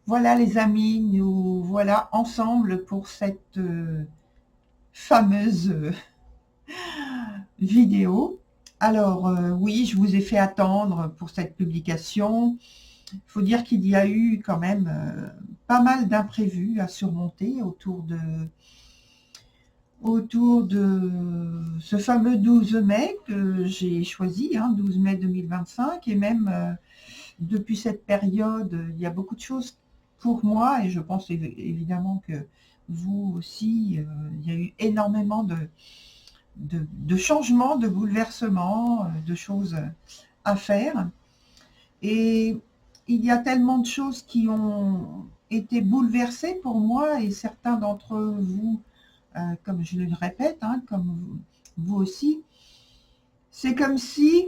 Voilà les amis, nous voilà ensemble pour cette fameuse vidéo. Alors oui, je vous ai fait attendre pour cette publication. Il faut dire qu'il y a eu quand même pas mal d'imprévus à surmonter autour de ce fameux 12 mai que j'ai choisi, 12 mai 2025, et même depuis cette période, il y a beaucoup de choses pour moi, et je pense évidemment que vous aussi, il y a eu énormément de changements, de bouleversements, de choses à faire. Et il y a tellement de choses qui ont été bouleversées pour moi, et certains d'entre vous, comme je le répète, comme vous aussi, c'est comme si,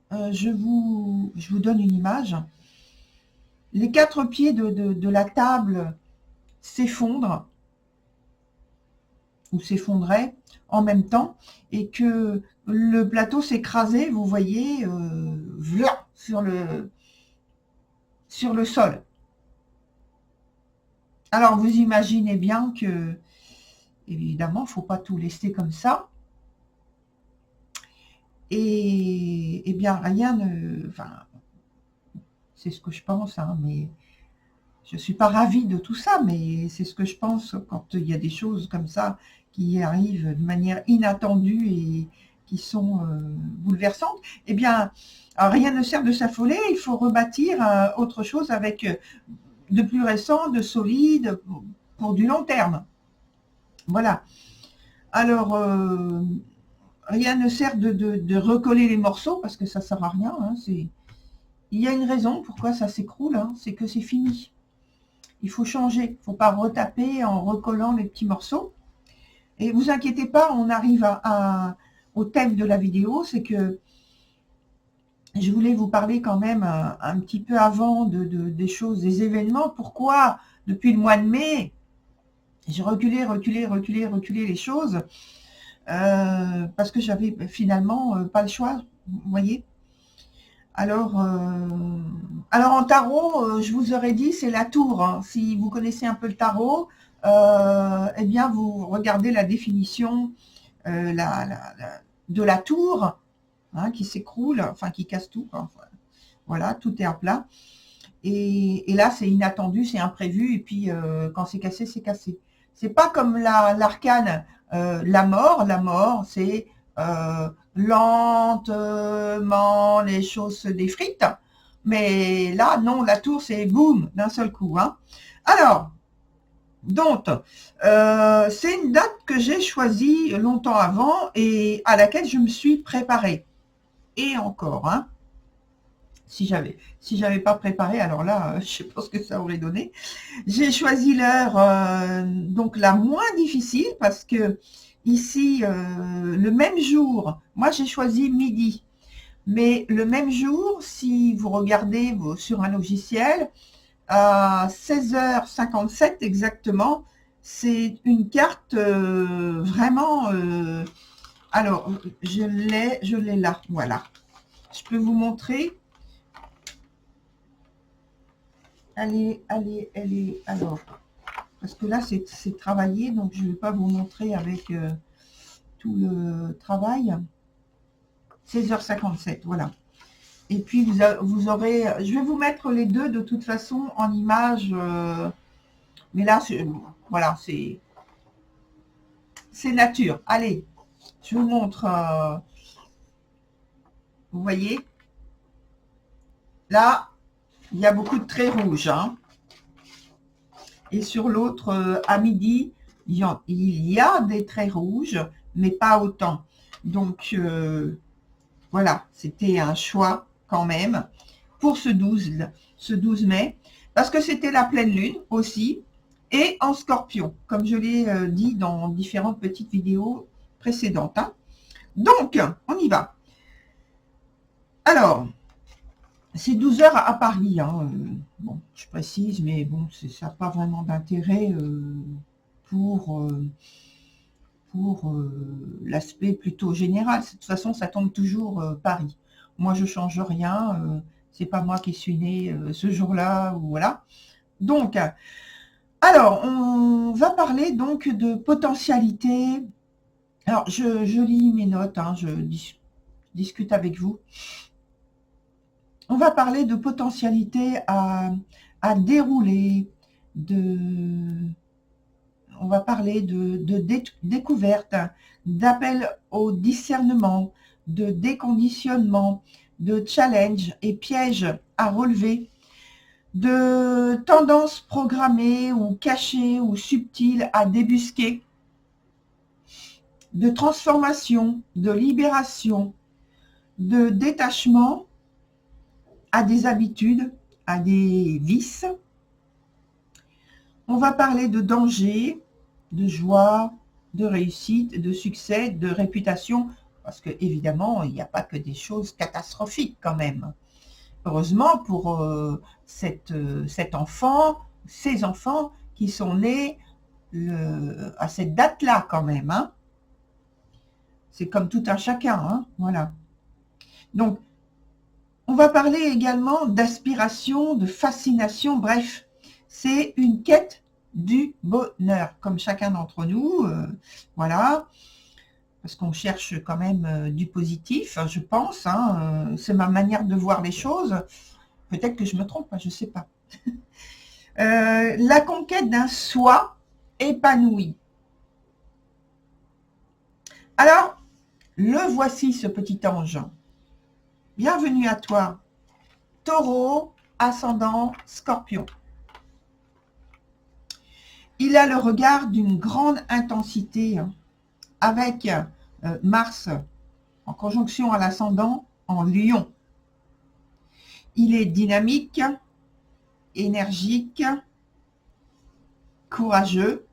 je vous donne une image, les 4 pieds de la table s'effondrent ou s'effondraient en même temps, et que le plateau s'écrasait, vous voyez, sur le sol. Alors vous imaginez bien que, évidemment, il ne faut pas tout laisser comme ça. Et bien rien ne... Enfin, c'est ce que je pense, mais je ne suis pas ravie de tout ça, mais c'est ce que je pense quand il y a des choses comme ça qui arrivent de manière inattendue et qui sont bouleversantes. Eh bien, rien ne sert de s'affoler, il faut rebâtir autre chose avec de plus récent, de solide, pour du long terme. Voilà. Alors, rien ne sert de recoller les morceaux, parce que ça ne sert à rien. Il y a une raison pourquoi ça s'écroule, c'est que c'est fini. Il faut changer, il ne faut pas retaper en recollant les petits morceaux. Et vous inquiétez pas, on arrive au thème de la vidéo, c'est que je voulais vous parler quand même un petit peu avant des choses, des événements. Pourquoi, depuis le mois de mai, j'ai reculé les choses, parce que j'avais finalement pas le choix, vous voyez. Alors en tarot, je vous aurais dit, c'est la tour. Si vous connaissez un peu le tarot, eh bien, vous regardez la définition de la tour, qui s'écroule, enfin, qui casse tout. Voilà, tout est à plat. Et là, c'est inattendu, c'est imprévu. Et puis, quand c'est cassé, c'est cassé. C'est pas comme l'arcane, la mort. La mort, c'est lentement, les choses se défritent. Mais là, non, la tour, c'est boum, d'un seul coup. Alors, donc, c'est une date que j'ai choisie longtemps avant et à laquelle je me suis préparée. Et encore, si j'avais pas préparé, alors là, je sais pas ce que ça aurait donné. J'ai choisi l'heure, donc la moins difficile, parce que ici, le même jour, moi j'ai choisi midi, mais le même jour, si vous regardez sur un logiciel, à 16h57 exactement, c'est une carte vraiment... alors, je l'ai là, voilà. Je peux vous montrer. Elle est, alors, parce que là, c'est travaillé, donc je ne vais pas vous montrer avec tout le travail. 16h57, voilà. Et puis, vous aurez, je vais vous mettre les deux de toute façon en image, mais là, voilà, c'est nature. Allez, je vous montre, vous voyez, là, il y a beaucoup de traits rouges, et sur l'autre, à midi, il y a des traits rouges, mais pas autant. Donc, voilà, c'était un choix quand même pour ce 12 mai, parce que c'était la pleine lune aussi, et en scorpion, comme je l'ai dit dans différentes petites vidéos précédentes. Hein. Donc, on y va. Alors, c'est 12 heures à Paris. Hein. Bon, je précise, mais bon, ça n'a pas vraiment d'intérêt pour l'aspect plutôt général. De toute façon, ça tombe toujours Paris. Moi, je change rien. C'est pas moi qui suis née ce jour-là, ou voilà. Donc, alors, on va parler donc de potentialité. Alors, je lis mes notes, hein, je discute avec vous. On va parler de potentialité à dérouler, on va parler de découverte, d'appel au discernement, de déconditionnement, de challenge et pièges à relever, de tendances programmées ou cachées ou subtiles à débusquer, de transformation, de libération, de détachement à des habitudes, à des vices. On va parler de danger, de joie, de réussite, de succès, de réputation, parce que évidemment, il n'y a pas que des choses catastrophiques quand même. Heureusement pour cet enfant, ces enfants qui sont nés à cette date-là quand même. Hein. C'est comme tout un chacun, hein, voilà. Donc, on va parler également d'aspiration, de fascination, bref, c'est une quête du bonheur, comme chacun d'entre nous, voilà, parce qu'on cherche quand même du positif, je pense, hein, c'est ma manière de voir les choses, peut-être que je me trompe, je ne sais pas. La conquête d'un soi épanoui. Alors, le voici ce petit ange. Bienvenue à toi, Taureau, ascendant, Scorpion. Il a le regard d'une grande intensité, avec Mars en conjonction à l'ascendant en Lion. Il est dynamique, énergique, courageux.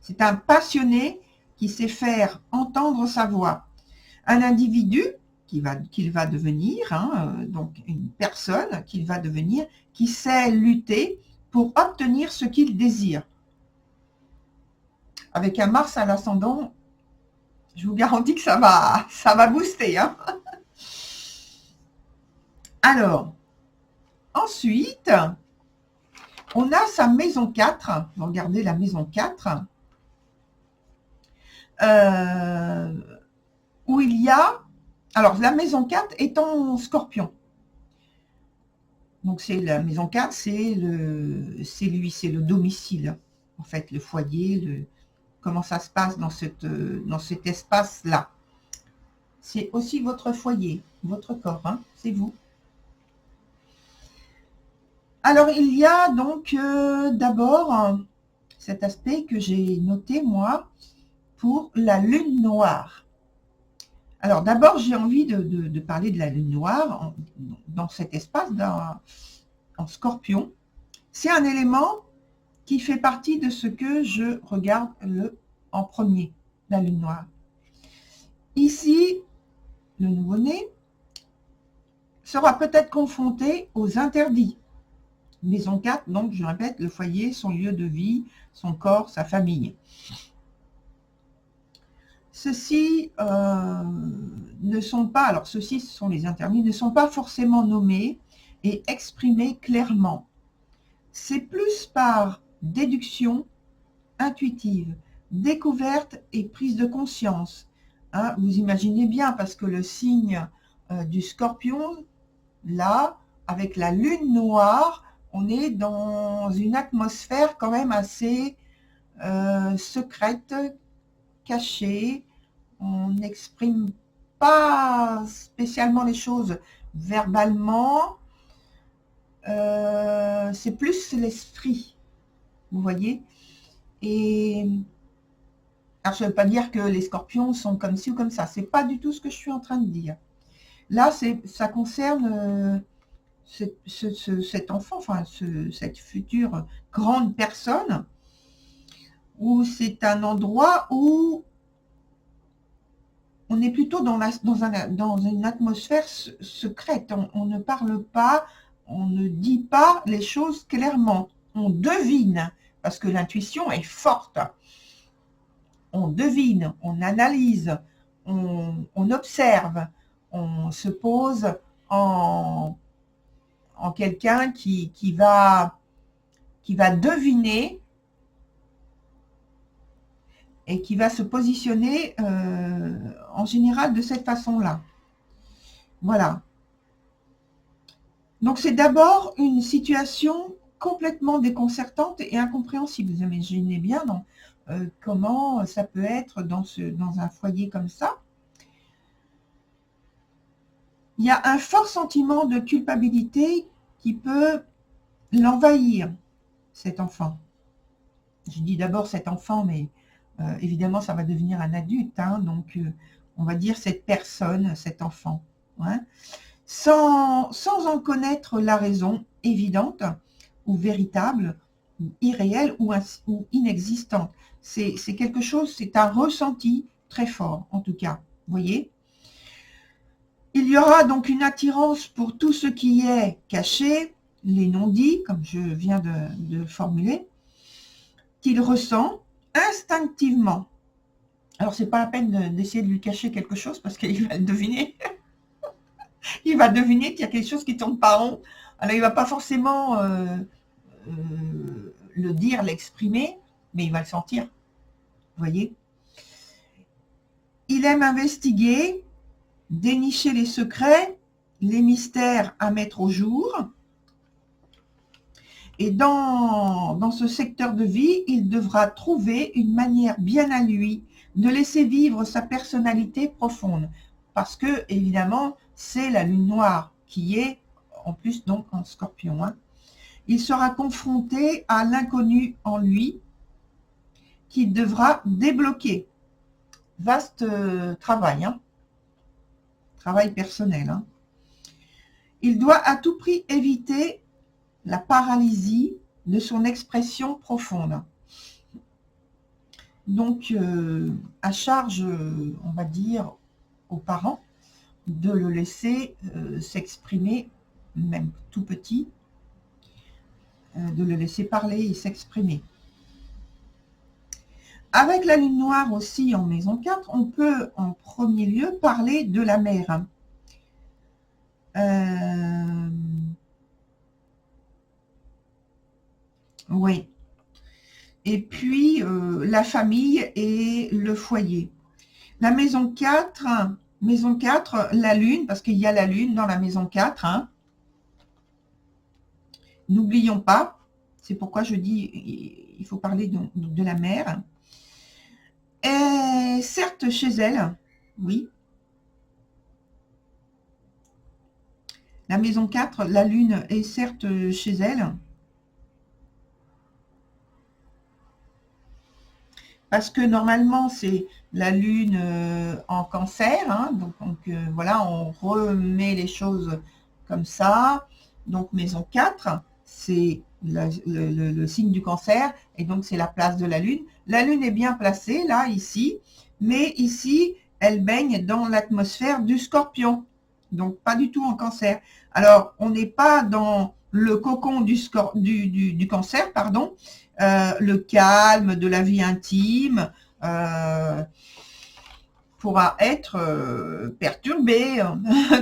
C'est un passionné qui sait faire entendre sa voix. Un individu qu'il va devenir, hein, donc une personne qu'il va devenir, qui sait lutter pour obtenir ce qu'il désire. Avec un Mars à l'ascendant, je vous garantis que ça va booster. Hein. Alors, ensuite, on a sa maison 4. Regardez la maison 4. Où il y a... Alors, la maison 4 est en Scorpion. Donc, c'est la maison 4, c'est le domicile, en fait, le foyer, comment ça se passe dans cet espace-là. C'est aussi votre foyer, votre corps, hein, c'est vous. Alors, il y a donc d'abord cet aspect que j'ai noté, moi, pour la lune noire. Alors, d'abord, j'ai envie de parler de la lune noire dans cet espace en Scorpion. C'est un élément qui fait partie de ce que je regarde en premier, la lune noire. Ici, le nouveau-né sera peut-être confronté aux interdits. Maison 4, donc je répète, le foyer, son lieu de vie, son corps, sa famille. Ceux-ci ne sont pas, alors ceux-ci, ce sont les interdits, ne sont pas forcément nommés et exprimés clairement. C'est plus par déduction intuitive, découverte et prise de conscience. Hein, vous imaginez bien, parce que le signe du Scorpion, là, avec la lune noire, on est dans une atmosphère quand même assez secrète, cachée. On n'exprime pas spécialement les choses verbalement. C'est plus l'esprit, vous voyez. Et Alors, ça ne veut pas dire que les scorpions sont comme ci ou comme ça. C'est pas du tout ce que je suis en train de dire. Là, ça concerne cet enfant, enfin, cette future grande personne, où c'est un endroit où on est plutôt dans une atmosphère secrète. On ne parle pas, on ne dit pas les choses clairement. On devine, parce que l'intuition est forte. On devine, on analyse, on observe, on se pose en quelqu'un qui va deviner et qui va se positionner en général de cette façon-là. Voilà. Donc c'est d'abord une situation complètement déconcertante et incompréhensible. Vous imaginez bien comment ça peut être dans un foyer comme ça. Il y a un fort sentiment de culpabilité qui peut l'envahir, cet enfant. Je dis d'abord cet enfant, mais évidemment ça va devenir un adulte, hein, donc on va dire cette personne, cet enfant, hein, sans en connaître la raison évidente ou véritable, irréelle ou inexistante. C'est quelque chose, c'est un ressenti très fort en tout cas, vous voyez. Il y aura donc une attirance pour tout ce qui est caché, les non-dits, comme je viens de formuler, qu'il ressent instinctivement. Alors, c'est pas la peine d'essayer de lui cacher quelque chose parce qu'il va le deviner. Il va deviner qu'il y a quelque chose qui tourne pas rond. Alors, il va pas forcément le dire, l'exprimer, mais il va le sentir. Vous voyez ? Il aime investiguer, dénicher les secrets, les mystères à mettre au jour. Et dans ce secteur de vie, il devra trouver une manière bien à lui de laisser vivre sa personnalité profonde. Parce que, évidemment, c'est la lune noire qui est, en plus, donc en Scorpion. Hein. Il sera confronté à l'inconnu en lui qu'il devra débloquer. Vaste travail, hein. Travail personnel. Hein. Il doit à tout prix éviter la paralysie de son expression profonde. Donc, à charge, on va dire, aux parents, de le laisser s'exprimer, même tout petit, de le laisser parler et s'exprimer. Avec la lune noire aussi en maison 4, on peut en premier lieu parler de la mère. Oui. Et puis, la famille et le foyer. La maison 4, la lune, parce qu'il y a la lune dans la maison 4. Hein. N'oublions pas, c'est pourquoi je dis il faut parler de la mère. Et certes, chez elle, oui. La maison 4, la lune est certes chez elle. Parce que normalement, c'est la lune en cancer. Hein, donc voilà, on remet les choses comme ça. Donc maison 4, c'est le signe du cancer. Et donc c'est la place de la lune. La lune est bien placée, là, ici. Mais ici, elle baigne dans l'atmosphère du scorpion. Donc pas du tout en cancer. Alors, on n'est pas dans le cocon du cancer, pardon. Le calme de la vie intime pourra être perturbé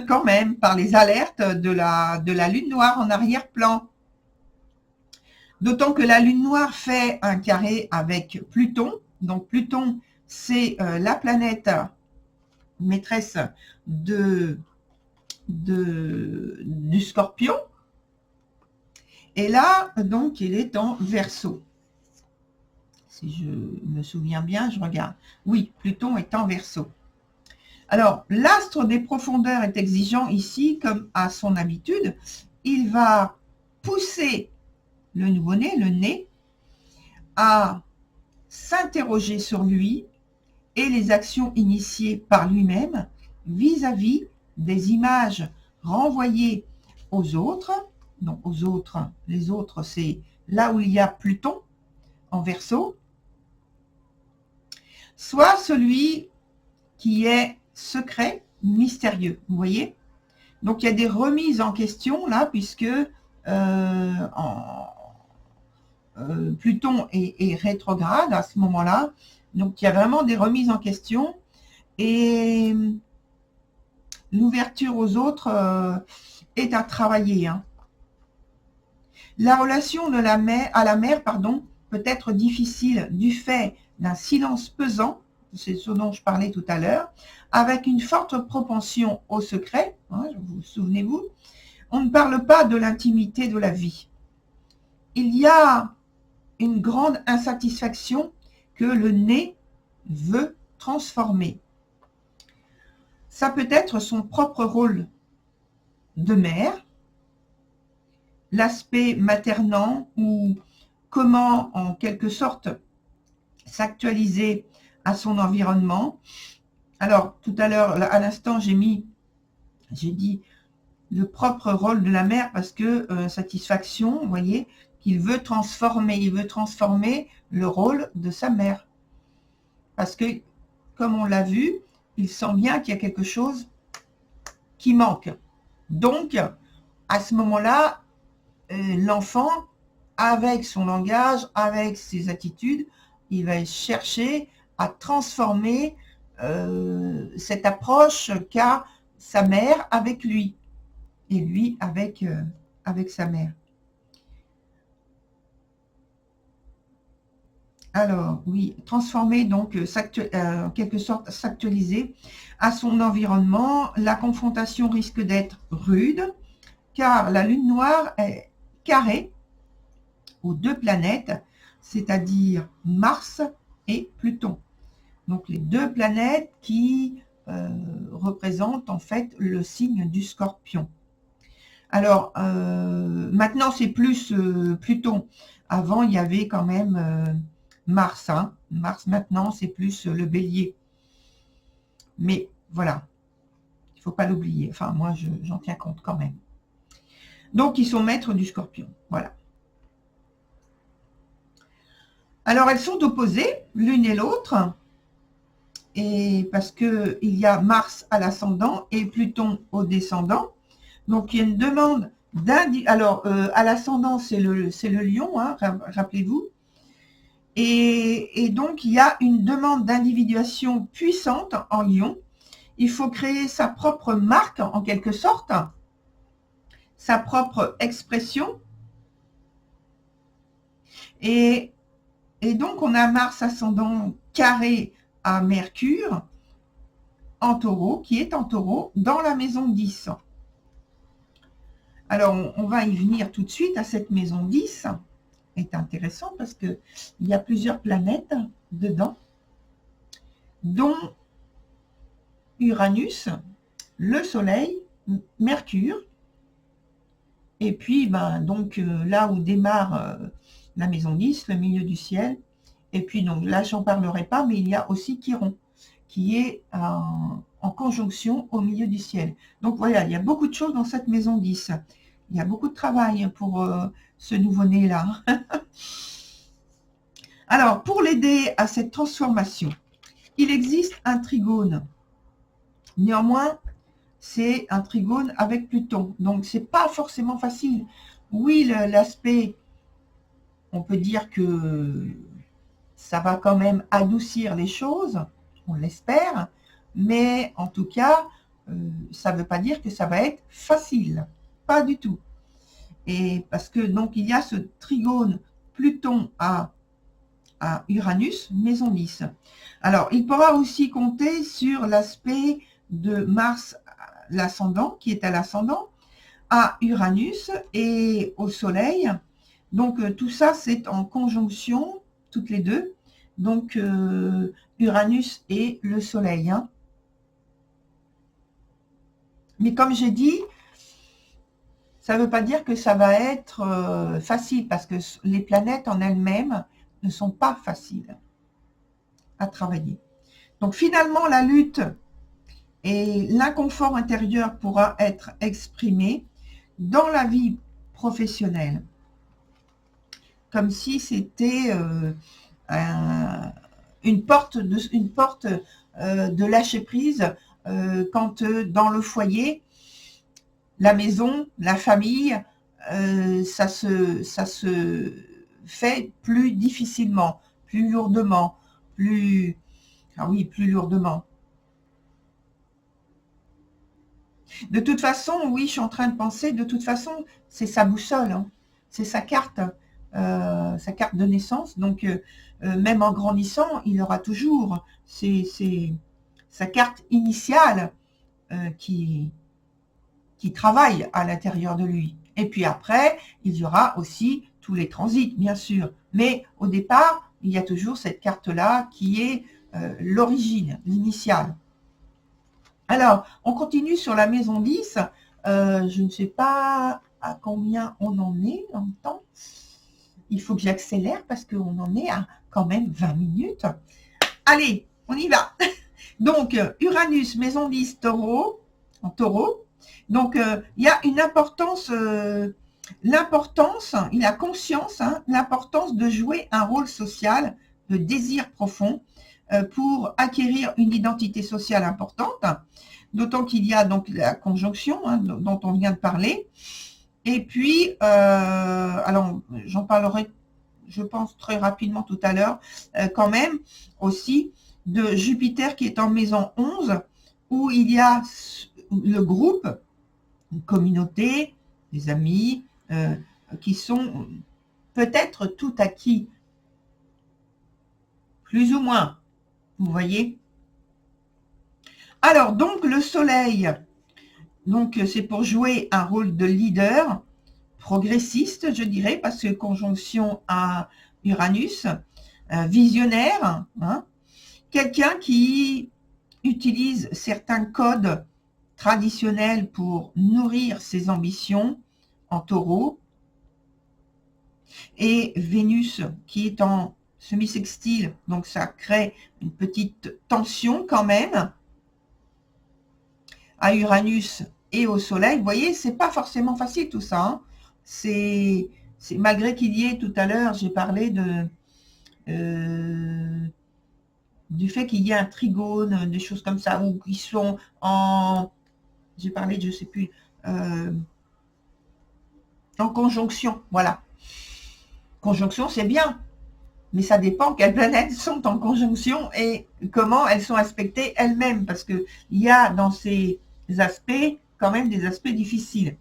quand même par les alertes de la lune noire en arrière-plan. D'autant que la lune noire fait un carré avec Pluton. Donc Pluton, c'est la planète maîtresse du Scorpion. Et là, donc, il est en Verseau. Si je me souviens bien, je regarde. Oui, Pluton est en Verseau. Alors, l'astre des profondeurs est exigeant ici, comme à son habitude. Il va pousser le nouveau-né, le né, à s'interroger sur lui, et les actions initiées par lui-même vis-à-vis des images renvoyées aux autres. Donc aux autres, les autres, c'est là où il y a Pluton en Verseau, soit celui qui est secret, mystérieux. Vous voyez? Donc il y a des remises en question là, puisque Pluton est rétrograde à ce moment-là. Donc il y a vraiment des remises en question et l'ouverture aux autres est à travailler. Hein. La relation de à la mère peut être difficile du fait d'un silence pesant, c'est ce dont je parlais tout à l'heure, avec une forte propension au secret, hein, vous souvenez-vous, on ne parle pas de l'intimité de la vie. Il y a une grande insatisfaction que le nez veut transformer. Ça peut être son propre rôle de mère, l'aspect maternant ou comment, en quelque sorte, s'actualiser à son environnement. Alors, tout à l'heure, à l'instant, j'ai dit le propre rôle de la mère parce que satisfaction, vous voyez, qu'il veut transformer. Il veut transformer le rôle de sa mère. Parce que, comme on l'a vu, il sent bien qu'il y a quelque chose qui manque. Donc, à ce moment-là, l'enfant, avec son langage, avec ses attitudes, il va chercher à transformer cette approche qu'a sa mère avec lui et lui avec sa mère. Alors, oui, transformer, donc, en quelque sorte, s'actualiser à son environnement. La confrontation risque d'être rude, car la lune noire est carrée aux deux planètes, c'est-à-dire Mars et Pluton. Donc, les deux planètes qui représentent, en fait, le signe du Scorpion. Alors, maintenant, c'est plus Pluton. Avant, il y avait quand même Mars. Hein. Mars, maintenant, c'est plus le Bélier. Mais voilà, il ne faut pas l'oublier. Enfin, moi, j'en tiens compte quand même. Donc, ils sont maîtres du Scorpion. Voilà. Alors, elles sont opposées, l'une et l'autre. Et parce qu'il y a Mars à l'ascendant et Pluton au descendant. Donc, il y a une demande alors, à l'ascendant, c'est le lion, hein, rappelez-vous. Et donc, il y a une demande d'individuation puissante en lion. Il faut créer sa propre marque, en quelque sorte, sa propre expression. Et donc, on a Mars ascendant carré à Mercure, en taureau, qui est en taureau, dans la maison 10. Alors, on va y venir tout de suite à cette maison 10. Est intéressant parce qu'il y a plusieurs planètes dedans, dont Uranus, le Soleil, Mercure, et puis donc là où démarre la maison 10, le milieu du ciel, et puis donc là j'en parlerai pas, mais il y a aussi Chiron, qui est en conjonction au milieu du ciel. Donc voilà, il y a beaucoup de choses dans cette maison 10. Il y a beaucoup de travail pour ce nouveau-né-là. Alors, pour l'aider à cette transformation, il existe un trigone. Néanmoins, c'est un trigone avec Pluton. Donc, c'est pas forcément facile. Oui, l'aspect, on peut dire que ça va quand même adoucir les choses, on l'espère, mais en tout cas, ça ne veut pas dire que ça va être facile. Pas du tout. Et parce que donc il y a ce trigone Pluton à Uranus, maison 10. Alors, il pourra aussi compter sur l'aspect de Mars, l'ascendant, qui est à l'ascendant, à Uranus et au Soleil. Donc, tout ça, c'est en conjonction, toutes les deux. Donc, Uranus et le Soleil. Hein. Mais comme j'ai dit, ça ne veut pas dire que ça va être facile, parce que les planètes en elles-mêmes ne sont pas faciles à travailler. Donc finalement, la lutte et l'inconfort intérieur pourra être exprimé dans la vie professionnelle, comme si c'était une porte de lâcher prise quand dans le foyer, la maison, la famille, ça se fait plus difficilement, plus lourdement, plus lourdement. De toute façon, oui, je suis en train de penser, de toute façon, c'est sa boussole, hein. C'est sa carte de naissance. Donc, même en grandissant, il aura toujours sa carte initiale qui travaille à l'intérieur de lui. Et puis après, il y aura aussi tous les transits, bien sûr. Mais au départ, il y a toujours cette carte-là qui est l'origine, l'initiale. Alors, on continue sur la maison 10. Je ne sais pas à combien on en est en temps. Il faut que j'accélère parce qu'on en est à quand même 20 minutes. Allez, on y va. Donc, Uranus, maison 10, taureau, en taureau. Donc, il y a une importance, il a conscience, l'importance de jouer un rôle social, de désir profond, pour acquérir une identité sociale importante, d'autant qu'il y a donc la conjonction dont on vient de parler. Et puis, alors j'en parlerai, je pense, très rapidement tout à l'heure, quand même, aussi, de Jupiter qui est en maison 11, où il y a le groupe, une communauté, des amis, qui sont peut-être tout acquis, plus ou moins. Vous voyez? Alors, donc, le soleil, donc c'est pour jouer un rôle de leader, progressiste, je dirais, parce que conjonction à Uranus, visionnaire, quelqu'un qui utilise certains codes traditionnels pour nourrir ses ambitions en taureau, et Vénus qui est en semi-sextile, donc ça crée une petite tension quand même à Uranus et au Soleil. Vous voyez, c'est pas forcément facile tout ça. C'est malgré qu'il y ait tout à l'heure, j'ai parlé du fait qu'il y ait un trigone, des choses comme ça, ou qui sont en, j'ai parlé de, je sais plus, en conjonction, voilà. Conjonction, c'est bien, mais ça dépend quelles planètes sont en conjonction et comment elles sont aspectées elles-mêmes, parce qu'il y a dans ces aspects quand même des aspects difficiles,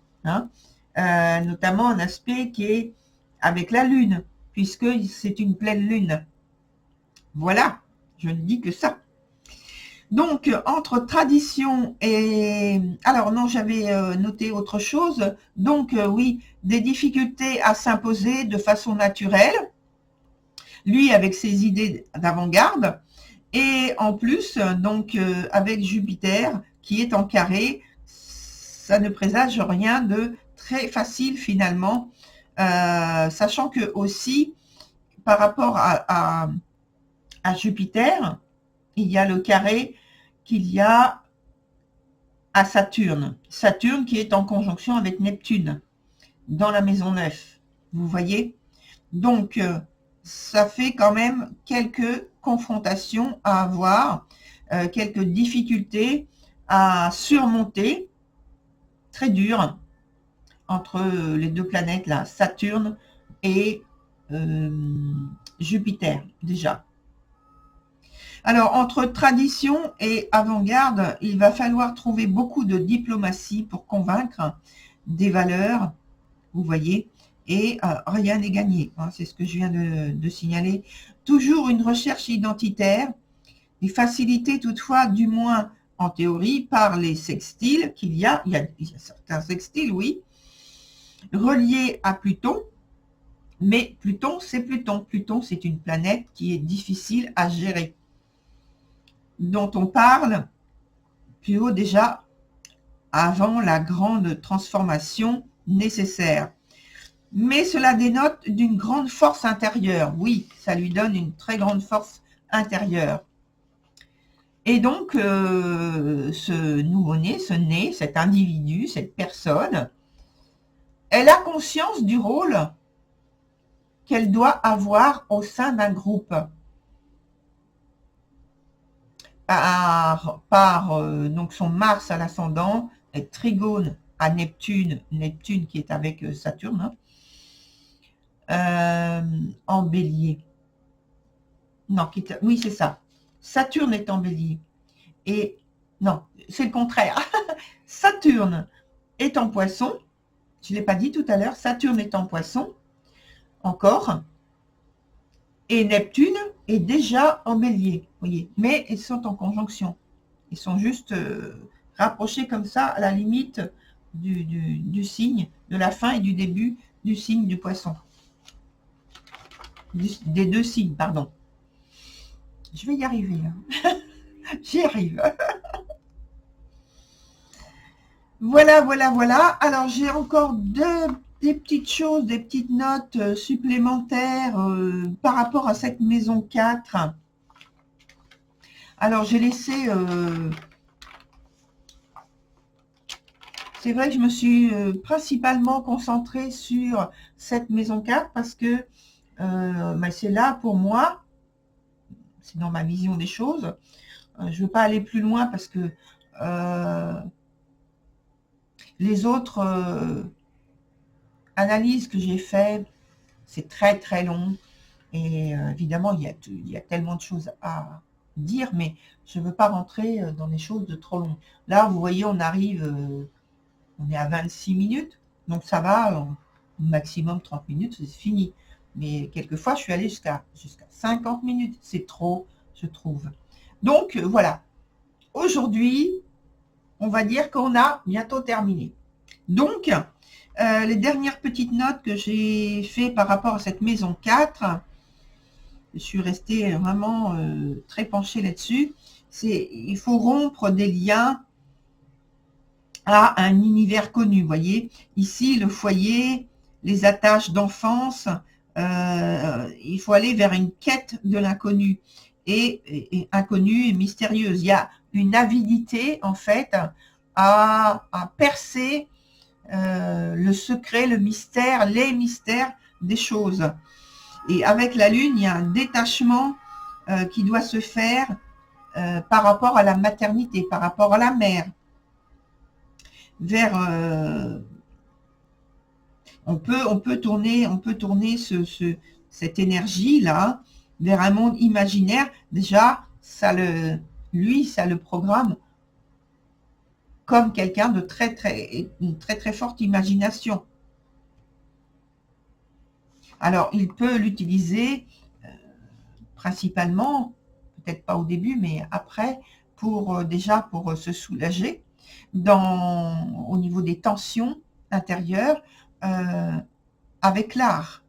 notamment un aspect qui est avec la Lune, puisque c'est une pleine Lune. Voilà, je ne dis que ça. Donc, entre tradition et... Alors non, j'avais noté autre chose. Donc, oui, des difficultés à s'imposer de façon naturelle. Lui, avec ses idées d'avant-garde. Et en plus, donc, avec Jupiter, qui est en carré, ça ne présage rien de très facile finalement. Sachant que aussi, par rapport à Jupiter, il y a le carré qu'il y a à Saturne. Saturne qui est en conjonction avec Neptune dans la maison 9. Vous voyez? Donc, ça fait quand même quelques confrontations à avoir, quelques difficultés à surmonter, très dures, entre les deux planètes, là, Saturne et Jupiter, déjà. Alors, entre tradition et avant-garde, il va falloir trouver beaucoup de diplomatie pour convaincre des valeurs, vous voyez, et rien n'est gagné. C'est ce que je viens de signaler. Toujours une recherche identitaire, et facilitée toutefois, du moins en théorie, par les sextiles qu'il y a. Il y a certains sextiles, oui, reliés à Pluton. Mais Pluton, c'est Pluton. Pluton, c'est une planète qui est difficile à gérer, dont on parle plus haut déjà avant la grande transformation nécessaire. Mais cela dénote d'une grande force intérieure. Oui, ça lui donne une très grande force intérieure. Et donc, ce nouveau-né, cet individu, cette personne, elle a conscience du rôle qu'elle doit avoir au sein d'un groupe. Donc son Mars à l'ascendant, et trigone à Neptune, Neptune qui est avec Saturne, en bélier. Non, oui, c'est ça. Saturne est en bélier. Et non, c'est le contraire. Saturne est en poisson. Je ne l'ai pas dit tout à l'heure. Saturne est en poisson, encore. Et Neptune est déjà en bélier, voyez. Mais ils sont en conjonction. Ils sont juste rapprochés comme ça, à la limite du signe, de la fin et du début du signe du poisson. Des deux signes, pardon. Je vais y arriver. Hein. J'y arrive. Voilà, voilà, voilà. Alors, j'ai encore des petites choses, des petites notes supplémentaires par rapport à cette maison 4. Alors, j'ai laissé... c'est vrai que je me suis principalement concentrée sur cette maison 4 parce que c'est là pour moi, c'est dans ma vision des choses. Je ne veux pas aller plus loin parce que les autres analyses que j'ai faites, c'est très très long. Et évidemment, il y a tellement de choses à dire, mais je ne veux pas rentrer dans des choses de trop long. Là, vous voyez, on arrive, on est à 26 minutes, donc ça va, maximum 30 minutes, c'est fini. Mais quelquefois, je suis allée jusqu'à 50 minutes. C'est trop, je trouve. Donc, voilà. Aujourd'hui, on va dire qu'on a bientôt terminé. Donc, les dernières petites notes que j'ai fait par rapport à cette maison 4, je suis restée vraiment très penchée là-dessus, c'est il faut rompre des liens à un univers connu, vous voyez. Ici, le foyer, les attaches d'enfance, il faut aller vers une quête de l'inconnu et inconnue et mystérieuse. Il y a une avidité, en fait, à percer le secret, le mystère, les mystères des choses. Et avec la Lune, il y a un détachement qui doit se faire par rapport à la maternité, par rapport à la mère, vers on peut tourner cette énergie là vers un monde imaginaire. Déjà, ça le programme comme quelqu'un de une très forte imagination. Alors, il peut l'utiliser principalement, peut-être pas au début, mais après, pour se soulager au niveau des tensions intérieures avec l'art.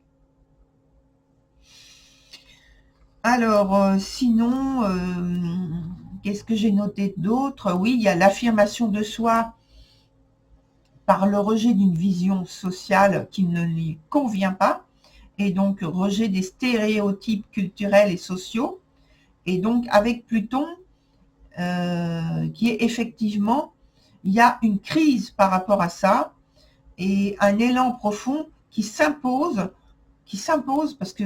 Alors, sinon, qu'est-ce que j'ai noté d'autre? Oui, il y a l'affirmation de soi par le rejet d'une vision sociale qui ne lui convient pas, et donc rejet des stéréotypes culturels et sociaux. Et donc, avec Pluton, qui est effectivement, il y a une crise par rapport à ça, et un élan profond qui s'impose, parce que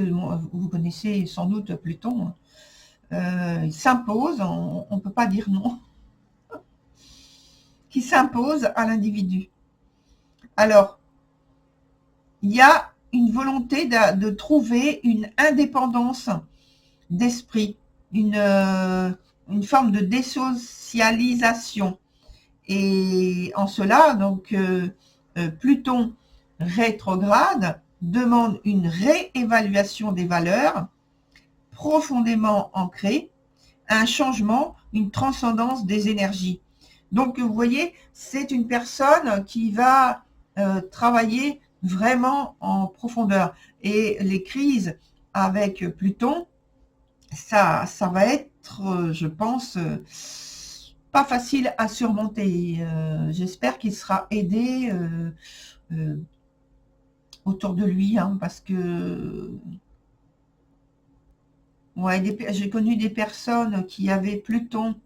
vous connaissez sans doute Pluton, il s'impose, on ne peut pas dire non, qui s'impose à l'individu. Alors, il y a une volonté de trouver une indépendance d'esprit, une forme de désocialisation. Et en cela, donc, Pluton rétrograde demande une réévaluation des valeurs profondément ancrées, un changement, une transcendance des énergies. Donc, vous voyez, c'est une personne qui va travailler vraiment en profondeur. Et les crises avec Pluton, ça va être, je pense, pas facile à surmonter. J'espère qu'il sera aidé autour de lui, hein, parce que ouais, j'ai connu des personnes qui avaient Pluton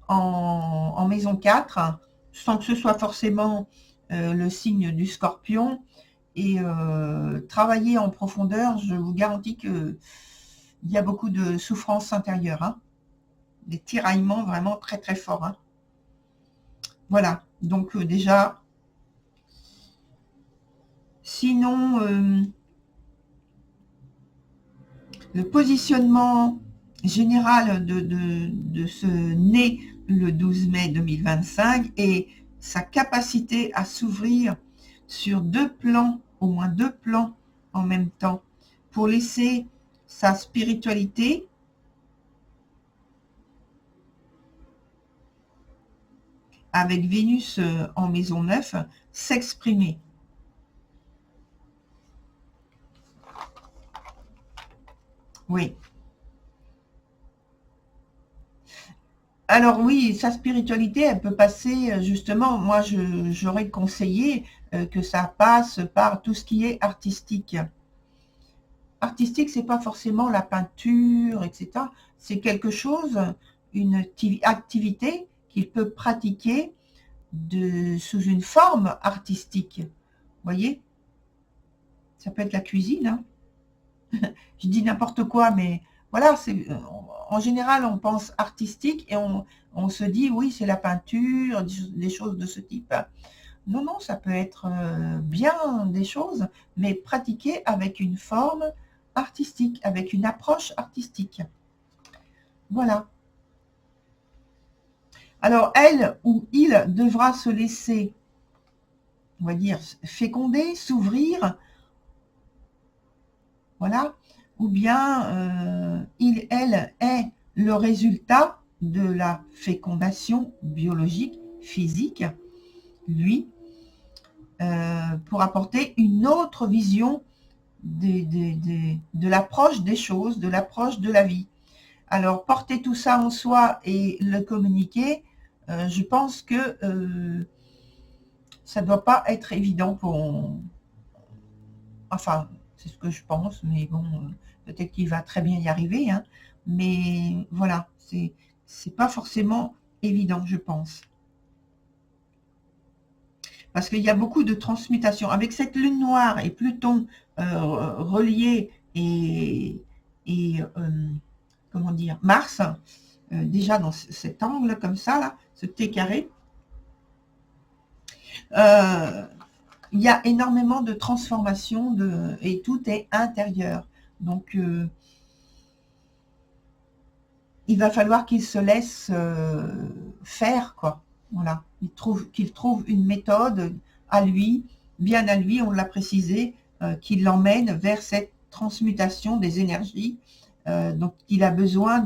en maison 4, sans que ce soit forcément le signe du Scorpion. Et travailler en profondeur, je vous garantis que il y a beaucoup de souffrance intérieure, hein. Des tiraillements vraiment très très forts, hein. Voilà, donc déjà, sinon, le positionnement général de ce né le 12 mai 2025 et sa capacité à s'ouvrir sur deux plans, au moins deux plans en même temps, pour laisser sa spiritualité avec Vénus en maison 9 s'exprimer. Oui. Alors oui, sa spiritualité, elle peut passer, justement, moi j'aurais conseillé que ça passe par tout ce qui est artistique. Artistique, c'est pas forcément la peinture, etc. C'est quelque chose, une activité qu'il peut pratiquer sous une forme artistique. Vous voyez? Ça peut être la cuisine, hein. Je dis n'importe quoi, mais voilà, en général, on pense artistique et on se dit, oui, c'est la peinture, des choses de ce type. Non, non, ça peut être bien des choses, mais pratiquées avec une forme artistique, avec une approche artistique. Voilà. Alors, elle ou il devra se laisser, on va dire, féconder, s'ouvrir, voilà, ou bien il, elle est le résultat de la fécondation biologique, physique, lui, pour apporter une autre vision de l'approche des choses, de l'approche de la vie. Alors, porter tout ça en soi et le communiquer, je pense que ça ne doit pas être évident pour... Enfin, c'est ce que je pense, mais bon, peut-être qu'il va très bien y arriver, hein, mais voilà, c'est pas forcément évident, je pense. Parce qu'il y a beaucoup de transmutation. Avec cette lune noire et Pluton reliés et comment dire, Mars, déjà dans cet angle comme ça, là, ce T carré, il y a énormément de transformations et tout est intérieur. Donc, il va falloir qu'il se laisse faire, quoi. Voilà. Qu'il trouve une méthode à lui, bien à lui, on l'a précisé, qui l'emmène vers cette transmutation des énergies, donc il a besoin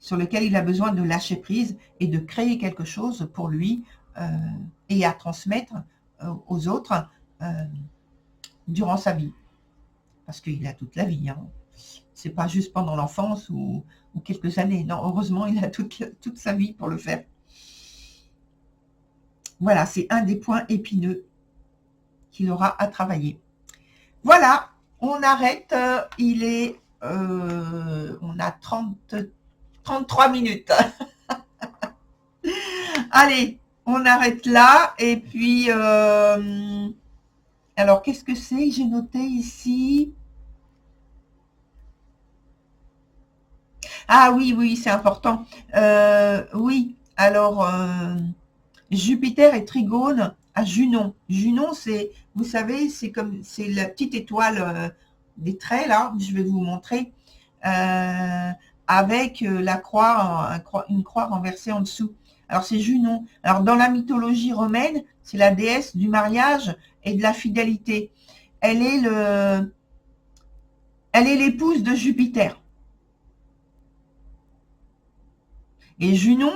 sur lequel il a besoin de lâcher prise et de créer quelque chose pour lui et à transmettre aux autres durant sa vie. Parce qu'il a toute la vie, hein. C'est pas juste pendant l'enfance ou quelques années. Non, heureusement, il a toute sa vie pour le faire. Voilà, c'est un des points épineux qu'il aura à travailler. Voilà, on arrête. On a 33 minutes. Allez, on arrête là. Et puis, alors, qu'est-ce que c'est? J'ai noté ici. Ah oui, oui, c'est important. Oui, alors, Jupiter est trigone à Junon. Junon, c'est, vous savez, c'est la petite étoile des traits, là, je vais vous montrer, avec la croix, une croix renversée en dessous. Alors, c'est Junon. Alors, dans la mythologie romaine, c'est la déesse du mariage et de la fidélité. Elle est l'épouse de Jupiter. Et Junon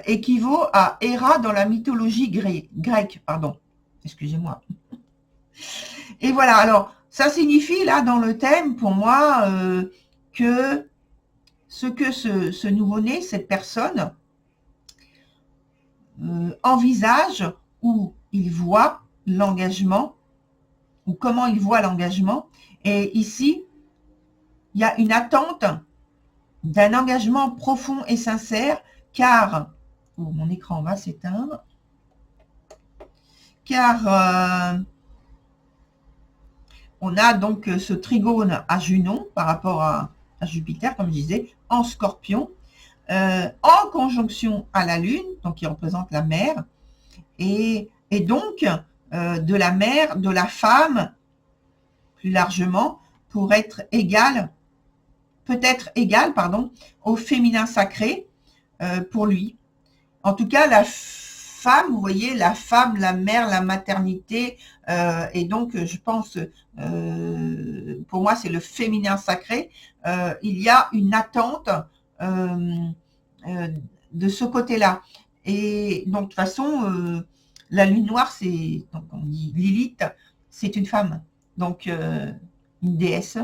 équivaut à Héra dans la mythologie grecque. Pardon, excusez-moi. Et voilà, alors, ça signifie, là, dans le thème, pour moi, que ce nouveau-né, cette personne, envisage ou il voit l'engagement, ou comment il voit l'engagement. Et ici, il y a une attente d'un engagement profond et sincère, car, oh, mon écran va s'éteindre, car on a donc ce trigone à Junon par rapport à Jupiter, comme je disais, en Scorpion, en conjonction à la Lune, donc qui représente la mer, et donc de la mère, de la femme, plus largement, pour être égale, peut-être égale, pardon, au féminin sacré pour lui. En tout cas, la femme, vous voyez, la femme, la mère, la maternité, et donc je pense, pour moi, c'est le féminin sacré. Il y a une attente de ce côté-là. Et donc, de toute façon, la lune noire, c'est, donc on dit Lilith, c'est une femme, donc une déesse.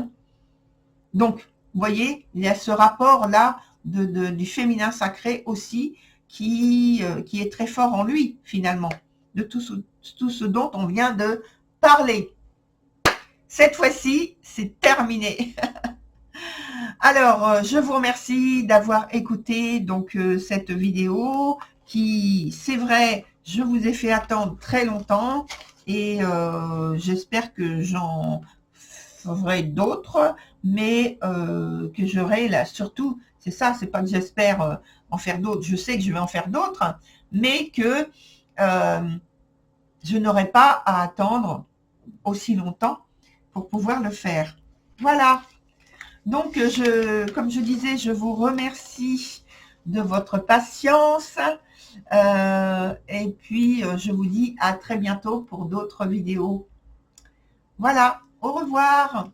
Donc, vous voyez, il y a ce rapport-là du féminin sacré aussi qui est très fort en lui, finalement, de tout ce dont on vient de parler. Cette fois-ci, c'est terminé. Alors, je vous remercie d'avoir écouté donc cette vidéo qui, c'est vrai, je vous ai fait attendre très longtemps et j'espère que j'en ferai d'autres, mais que j'aurai là, surtout, c'est ça, c'est pas que j'espère en faire d'autres, je sais que je vais en faire d'autres, mais que je n'aurai pas à attendre aussi longtemps pour pouvoir le faire. Voilà. Donc, comme je disais, je vous remercie de votre patience. Et puis, je vous dis à très bientôt pour d'autres vidéos. Voilà, au revoir.